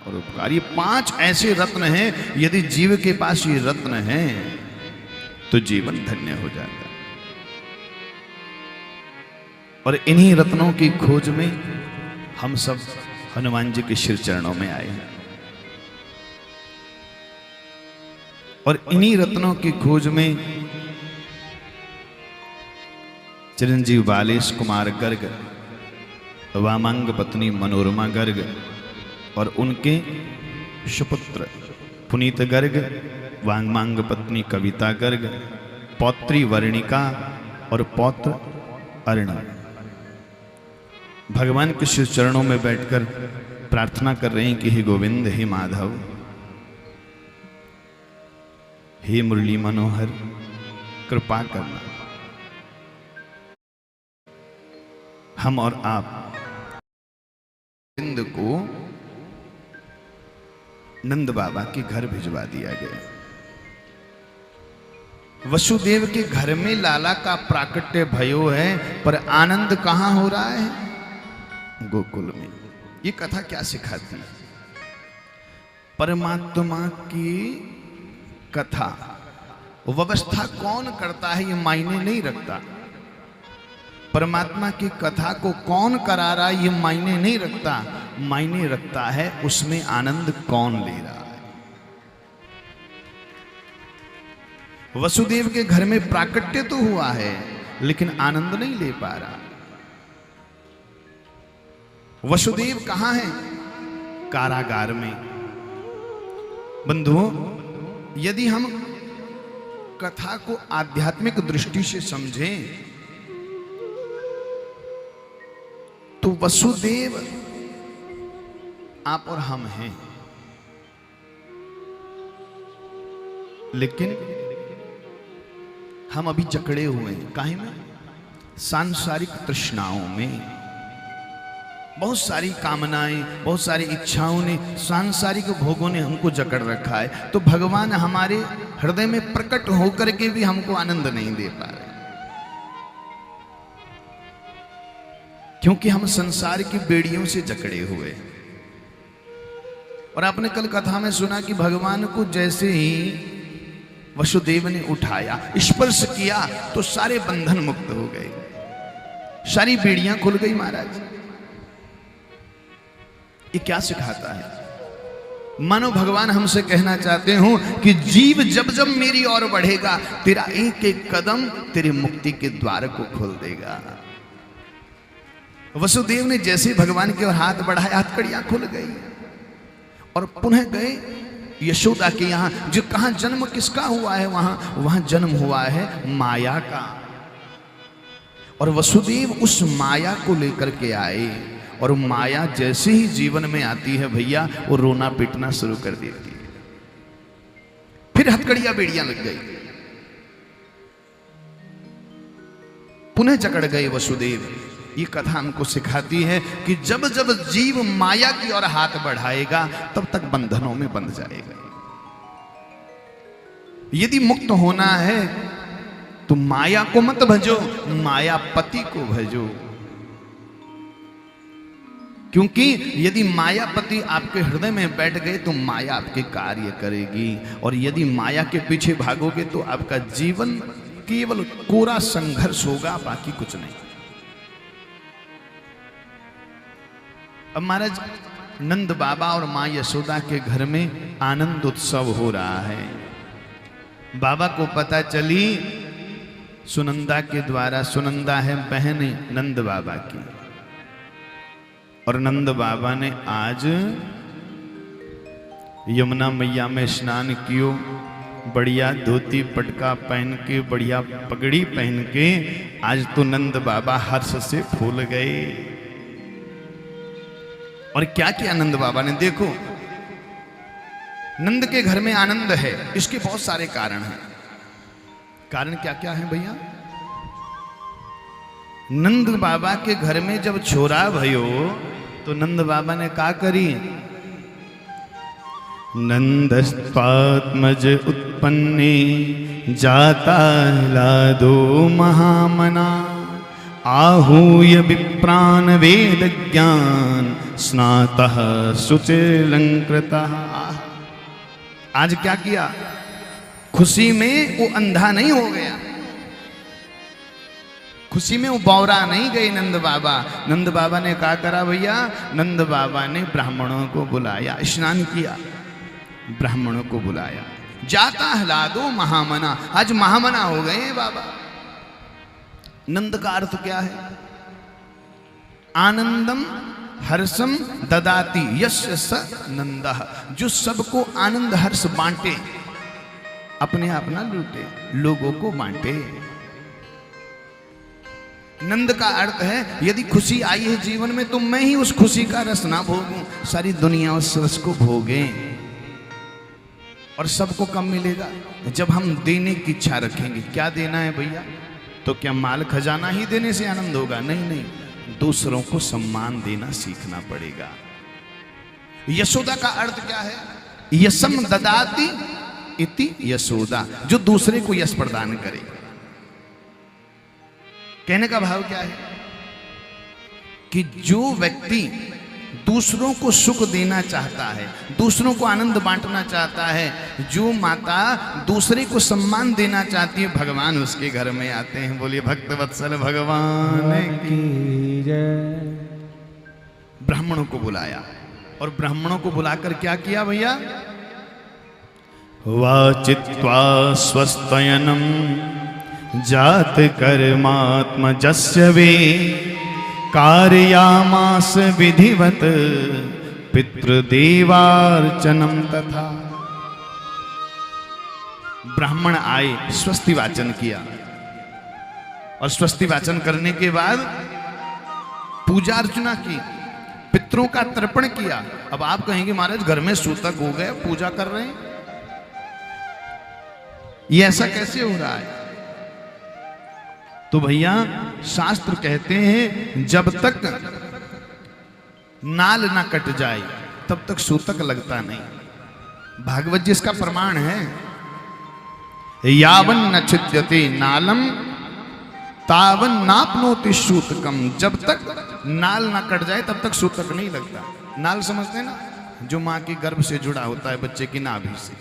और उपकार। ये 5 ऐसे रत्न हैं, यदि जीव के पास ये रत्न हैं तो जीवन धन्य हो जाता है। और इन्हीं रत्नों की खोज में हम सब हनुमान जी के श्री चरणों में आए हैं। और इन्हीं रत्नों की खोज में चिरंजीव बालेश कुमार गर्ग, वामांग पत्नी मनोरमा गर्ग और उनके सुपुत्र पुनीत गर्ग, वामांग पत्नी कविता गर्ग, पौत्री वर्णिका और पौत्र अर्णव भगवान के श्री चरणों में बैठकर प्रार्थना कर रहे हैं कि हे गोविंद, हे माधव, हे मुरली मनोहर, कृपा करना। हम और आप गोविंद को नंद बाबा के घर भिजवा दिया गया। वसुदेव के घर में लाला का प्राकट्य भयो है, पर आनंद कहां हो रहा है? गोकुल में। ये कथा क्या सिखाती है? परमात्मा की कथा व्यवस्था कौन करता है ये मायने नहीं रखता। परमात्मा की कथा को कौन करा रहा है ये मायने नहीं रखता। मायने रखता है उसमें आनंद कौन ले रहा है। वसुदेव के घर में प्राकट्य तो हुआ है, लेकिन आनंद नहीं ले पा रहा। वसुदेव कहां है? कारागार में। बंधुओं, यदि हम कथा को आध्यात्मिक दृष्टि से समझें तो वसुदेव आप और हम हैं, लेकिन हम अभी जकड़े हुए हैं। काहे में? सांसारिक तृष्णाओं में। बहुत सारी कामनाएं, बहुत सारी इच्छाओं ने, सांसारिक भोगों ने हमको जकड़ रखा है। तो भगवान हमारे हृदय में प्रकट होकर के भी हमको आनंद नहीं दे पा रहे, क्योंकि हम संसार की बेड़ियों से जकड़े हुए। और आपने कल कथा में सुना कि भगवान को जैसे ही वसुदेव ने उठाया, स्पर्श किया, तो सारे बंधन मुक्त हो गए, सारी बेड़ियां खुल गई। महाराज, ये क्या सिखाता है? मानो भगवान हमसे कहना चाहते हो कि जीव जब जब मेरी ओर बढ़ेगा, तेरा एक एक कदम तेरे मुक्ति के द्वार को खोल देगा। वसुदेव ने जैसे भगवान की ओर हाथ बढ़ाया, हथकड़ियां खुल गई और पुनः गए यशोदा के यहां। जो कहां जन्म किसका हुआ है? वहां जन्म हुआ है माया का। और वसुदेव उस माया को लेकर के आए, और माया जैसे ही जीवन में आती है भैया, वो रोना पीटना शुरू कर देती है। फिर हथकड़ियां बेड़ियां लग गई, पुनः जकड़ गए वसुदेव। ये कथा हमको सिखाती है कि जब जब जीव माया की ओर हाथ बढ़ाएगा, तब तक बंधनों में बंध जाएगा। यदि मुक्त होना है तो माया को मत भजो, मायापति को भजो। क्योंकि यदि मायापति आपके हृदय में बैठ गए तो माया आपके कार्य करेगी, और यदि माया के पीछे भागोगे तो आपका जीवन केवल कोरा संघर्ष होगा, बाकी कुछ नहीं। अब महाराज, नंद बाबा और मां यशोदा के घर में आनंद उत्सव हो रहा है। बाबा को पता चली सुनंदा के द्वारा। सुनंदा है बहन नंद बाबा की, और नंद बाबा ने आज यमुना मैया में स्नान कियो, बढ़िया धोती पटका पहन के, बढ़िया पगड़ी पहन के। आज तो नंद बाबा हर्ष से फूल गए। और क्या किया नंद बाबा ने? देखो, नंद के घर में आनंद है, इसके बहुत सारे कारण हैं। कारण क्या क्या है भैया? नंद बाबा के घर में जब छोरा भयो तो नंद बाबा ने क्या करी? नंदस्त्वात्मज उत्पन्ने जाता लादो महामना, आहूय विप्रान वेद ज्ञान स्नातः शुचिलंकृतः। आज क्या किया, खुशी में वो अंधा नहीं हो गया, खुशी में वो बौरा नहीं गई नंद बाबा। नंद बाबा ने क्या करा भैया, नंद बाबा ने ब्राह्मणों को बुलाया, स्नान किया, ब्राह्मणों को बुलाया, जाता हलादो महामना। आज महामना हो गए बाबा। नंद का अर्थ क्या है, आनंदम हर्षम ददाति यस्य स नंदः, जो सबको आनंद हर्ष बांटे, अपने आप ना लूटे, लोगों को बांटे। नंद का अर्थ है यदि खुशी आई है जीवन में तो मैं ही उस खुशी का रस ना भोगूं, सारी दुनिया उस रस को भोगे। और सबको कब मिलेगा, जब हम देने की इच्छा रखेंगे। क्या देना है भैया, तो क्या माल खजाना ही देने से आनंद होगा? नहीं नहीं, दूसरों को सम्मान देना सीखना पड़ेगा। यशोदा का अर्थ क्या है, यशम ददाति इति यशोदा, जो दूसरे को यश प्रदान करे। कहने का भाव क्या है कि जो व्यक्ति दूसरों को सुख देना चाहता है, दूसरों को आनंद बांटना चाहता है, जो माता दूसरे को सम्मान देना चाहती है, भगवान उसके घर में आते हैं। बोलिए भक्त वत्सल भगवान की जय। ब्राह्मणों को बुलाया, और ब्राह्मणों को बुलाकर क्या किया भैया, वाचित्वा स्वस्तयनम जात कर्मात्मजस्य वे कारयामास विधिवत पितृदेवार्चनम तथा। ब्राह्मण आए, स्वस्ति वाचन किया, और स्वस्ति वाचन करने के बाद पूजा अर्चना की, पितरों का तर्पण किया। अब आप कहेंगे महाराज घर में सूतक हो गए, पूजा कर रहे हैं, ये ऐसा कैसे हो रहा है? तो भैया शास्त्र कहते हैं जब तक नाल ना कट जाए तब तक सूतक लगता नहीं। भागवत जी इसका प्रमाण है, यावन न छिद्यते नालम तावन नापनोति सूतकम। जब तक नाल ना कट जाए तब तक सूतक नहीं लगता। नाल समझते हैं ना, जो मां के गर्भ से जुड़ा होता है, बच्चे की नाभि से।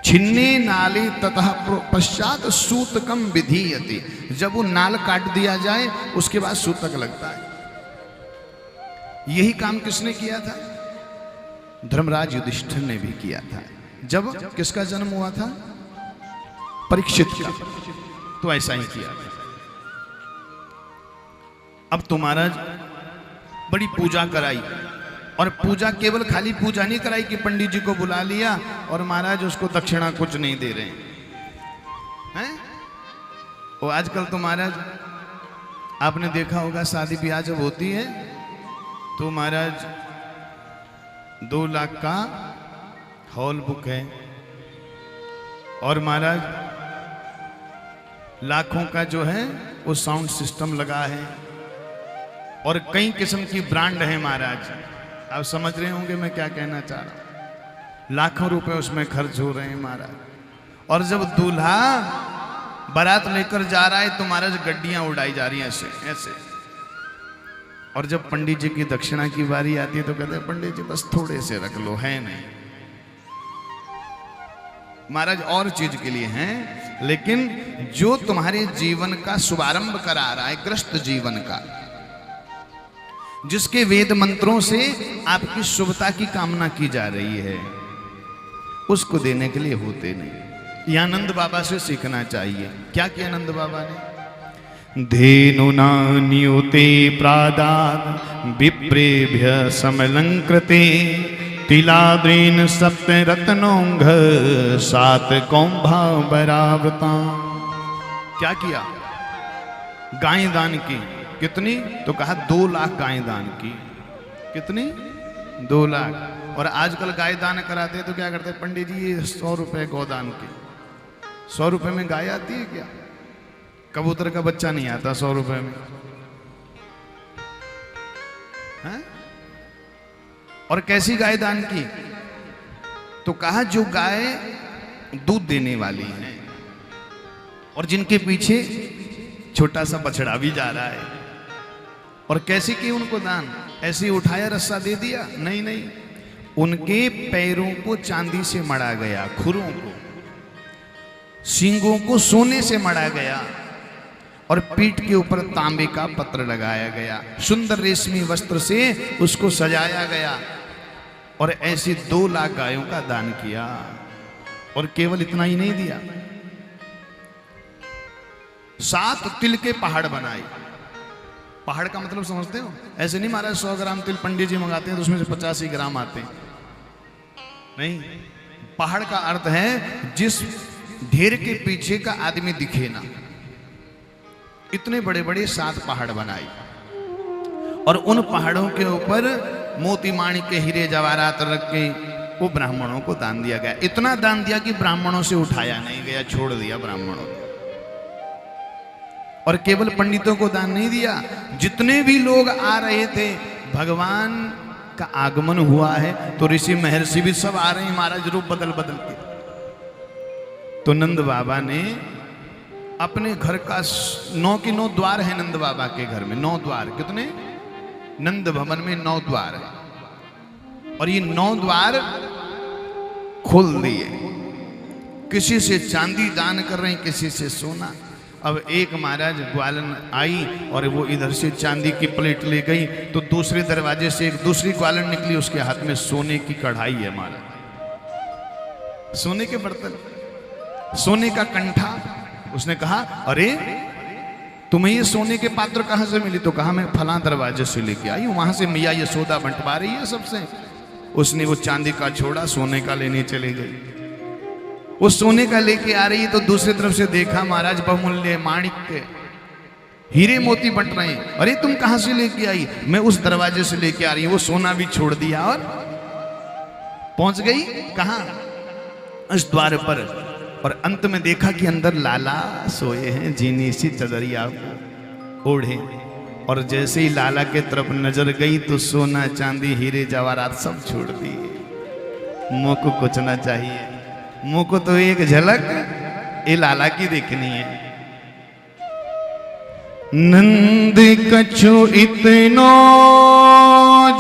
छिन्ने नाले ततः पश्चात सूतकम विधीयते, जब वो नाल काट दिया जाए उसके बाद सूतक लगता है। यही काम किसने किया था? धर्मराज युधिष्ठिर ने भी किया था। जब किसका जन्म हुआ था? परीक्षित का। तो ऐसा ही किया था। अब तो महाराज बड़ी पूजा कराई, और पूजा केवल खाली पूजा नहीं कराई कि पंडित जी को बुला लिया और महाराज उसको दक्षिणा कुछ नहीं दे रहे हैं। वो आजकल तो महाराज आपने देखा होगा, शादी ब्याह जब होती है तो महाराज 2 लाख का हॉल बुक है, और महाराज लाखों का जो है वो साउंड सिस्टम लगा है, और कई किस्म की ब्रांड है महाराज। आप समझ रहे होंगे मैं क्या कहना चाह रहा हूं। लाखों रुपए उसमें खर्च हो रहे हैं महाराज। और जब दूल्हा बारात लेकर जा रहा है तो महाराज गड्डियां उड़ाई जा रही हैं ऐसे ऐसे। और जब पंडित जी की दक्षिणा की बारी आती है तो कहते हैं पंडित जी बस थोड़े से रख लो, है नहीं महाराज, और चीज के लिए हैं, लेकिन जो तुम्हारे जीवन का शुभारंभ करा रहा है, ग्रस्त जीवन का, जिसके वेद मंत्रों से आपकी शुभता की कामना की जा रही है, उसको देने के लिए होते नहीं। यह नंद बाबा से सीखना चाहिए। क्या किया नंद बाबा ने? धेनुना नियुते प्रादाद विप्रेभ्य समलंकृते तिलाद्रेन सप्त रत्नोंघ 7 कौंभा बरावता। क्या किया? गाय दान की। कितनी? तो कहा 2 लाख गाय दान की। कितनी? 2 लाख। और आजकल गाय दान कराते हैं तो क्या करते हैं पंडित जी, ये 100 रुपए गोदान के। 100 रुपए में गाय आती है क्या? कबूतर का बच्चा नहीं आता 100 रुपए में, है? और कैसी गाय दान की? तो कहा जो गाय दूध देने वाली है और जिनके पीछे छोटा सा बछड़ा भी जा रहा है। और कैसे की उनको दान? ऐसे ही उठाया रस्सा दे दिया? नहीं नहीं, उनके पैरों को चांदी से मढ़ा गया, खुरों को, सींगों को सोने से मढ़ा गया और पीठ के ऊपर तांबे का पत्र लगाया गया, सुंदर रेशमी वस्त्र से उसको सजाया गया और ऐसे 2 लाख गायों का दान किया। और केवल इतना ही नहीं दिया, 7 तिल के पहाड़ बनाए। पहाड़ का मतलब समझते हो? ऐसे नहीं महाराज 100 ग्राम तिल पंडित जी मंगाते हैं तो उसमें से 50 ही ग्राम आते हैं, नहीं। पहाड़ का अर्थ है जिस ढेर के पीछे का आदमी दिखे ना। इतने बड़े बड़े 7 पहाड़ बनाए और उन पहाड़ों के ऊपर मोती माणिक के हीरे जवाहरात रख के वो ब्राह्मणों को दान दिया गया। इतना दान दिया कि ब्राह्मणों से उठाया नहीं गया, छोड़ दिया ब्राह्मणों ने। और केवल पंडितों को दान नहीं दिया, जितने भी लोग आ रहे थे, भगवान का आगमन हुआ है तो ऋषि महर्षि भी सब आ रहे हैं महाराज, रूप बदल बदल के। तो नंद बाबा ने अपने घर का 9 के 9 द्वार है नंद बाबा के घर में, 9 द्वार। कितने? नंद भवन में 9 द्वार है और ये 9 द्वार खोल दिए। किसी से चांदी दान कर रहे हैं, किसी से सोना। अब एक महाराज ग्वालन आई और वो इधर से चांदी की प्लेट ले गई तो दूसरे दरवाजे से एक दूसरी ग्वालन निकली, उसके हाथ में सोने की कढ़ाई है महाराज, सोने के बर्तन, सोने का कंठा। उसने कहा अरे तुम्हें ये सोने के पात्र कहां से मिली? तो कहा मैं फलां दरवाजे से लेके आई हूं, वहां से मैया यशोदा बंटवा रही है सबसे। उसने वो चांदी का छोड़ा, सोने का लेने चली गई। वो सोने का लेके आ रही है तो दूसरी तरफ से देखा महाराज बहुमूल्य माणिक के हीरे मोती बंट रहे हैं। अरे तुम कहां से लेके आई? मैं उस दरवाजे से लेके आ रही हूं। वो सोना भी छोड़ दिया और पहुंच गई कहां? उस द्वार पर। और अंत में देखा कि अंदर लाला सोए हैं, जीनी सी चदरिया ओढ़े। और जैसे ही लाला के तरफ नजर गई तो सोना चांदी हीरे जवाहरात सब छोड़ दिए। मुंह को कुछ ना चाहिए, मुंह को तो एक झलक ये लाला की देखनी है। नंद कछु इतनो